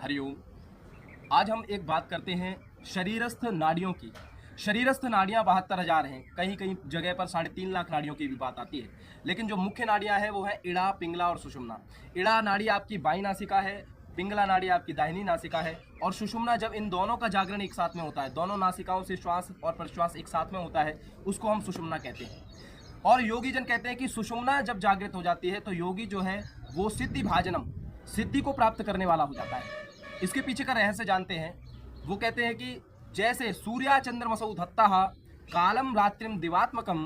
हरिओम। आज हम एक बात करते हैं शरीरस्थ नाड़ियों की। शरीरस्थ नाड़ियां 72,000 हैं, कहीं कहीं जगह पर 3.5 लाख नाड़ियों की भी बात आती है। लेकिन जो मुख्य नाड़ियां हैं वो है इड़ा, पिंगला और सुषुम्ना। इड़ा नाड़ी आपकी बाईं नासिका है, पिंगला नाड़ी आपकी दाहिनी नासिका है और सुषुम्ना जब इन दोनों का जागरण एक साथ में होता है, दोनों नासिकाओं से श्वास और प्रश्वास एक साथ में होता है, उसको हम सुषुम्ना कहते हैं। और योगी जन कहते हैं कि सुषुम्ना जब जागृत हो जाती है तो योगी जो है वो सिद्धि भाजनम, सिद्धि को प्राप्त करने वाला हो जाता है। इसके पीछे का रहस्य जानते हैं। वो कहते हैं कि जैसे सूर्या चंद्रमसौ धत्ता कालम रात्रिम दिवात्मकम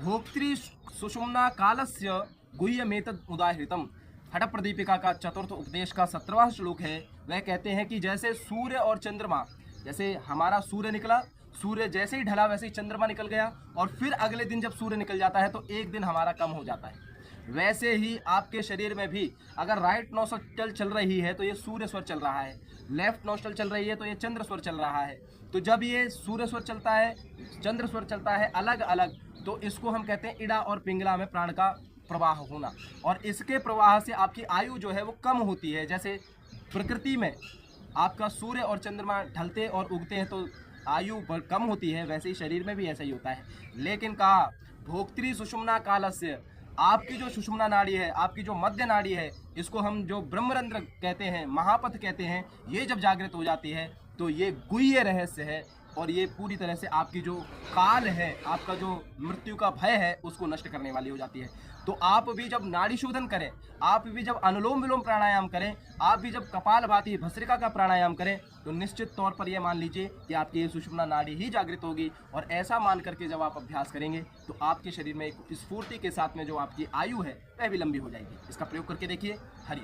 भोक्तृ सुषुम्ना कालस्य गुह्यमेतद उदाहृतम। हठ प्रदीपिका का चतुर्थ उपदेश का 17वां श्लोक है। वह कहते हैं कि जैसे सूर्य और चंद्रमा, जैसे हमारा सूर्य निकला, सूर्य जैसे ही ढला वैसे ही चंद्रमा निकल गया और फिर अगले दिन जब सूर्य निकल जाता है तो एक दिन हमारा कम हो जाता है। वैसे ही आपके शरीर में भी अगर राइट नोस्ट्रल चल रही है तो ये सूर्य स्वर चल रहा है, लेफ्ट नोस्ट्रल चल रही है तो ये चंद्र स्वर चल रहा है। तो जब ये सूर्य स्वर चलता है, चंद्र स्वर चलता है अलग अलग, तो इसको हम कहते हैं इड़ा और पिंगला में प्राण का प्रवाह होना। और इसके प्रवाह से आपकी आयु जो है वो कम होती है। जैसे प्रकृति में आपका सूर्य और चंद्रमा ढलते और उगते हैं तो आयु कम होती है, वैसे ही शरीर में भी ऐसा ही होता है। लेकिन कहा भोक्तृ सुषुम्ना कालस्य, आपकी जो सुषुम्ना नाड़ी है, आपकी जो मध्य नाड़ी है, इसको हम जो ब्रह्मरंध्र कहते हैं, महापथ कहते हैं, ये जब जागृत हो जाती है तो ये गुह्य रहस्य है और ये पूरी तरह से आपकी जो काल है, आपका जो मृत्यु का भय है, उसको नष्ट करने वाली हो जाती है। तो आप भी जब नाड़ी शोधन करें, आप भी जब अनुलोम विलोम प्राणायाम करें, आप भी जब कपालभाति भस्त्रिका का प्राणायाम करें, तो निश्चित तौर पर यह मान लीजिए कि आपकी ये सुषुम्ना नाड़ी ही जागृत होगी। और ऐसा मान करके जब आप अभ्यास करेंगे तो आपके शरीर में एक स्फूर्ति के साथ में जो आपकी आयु है वह भी लंबी हो जाएगी। इसका प्रयोग करके देखिए। हरि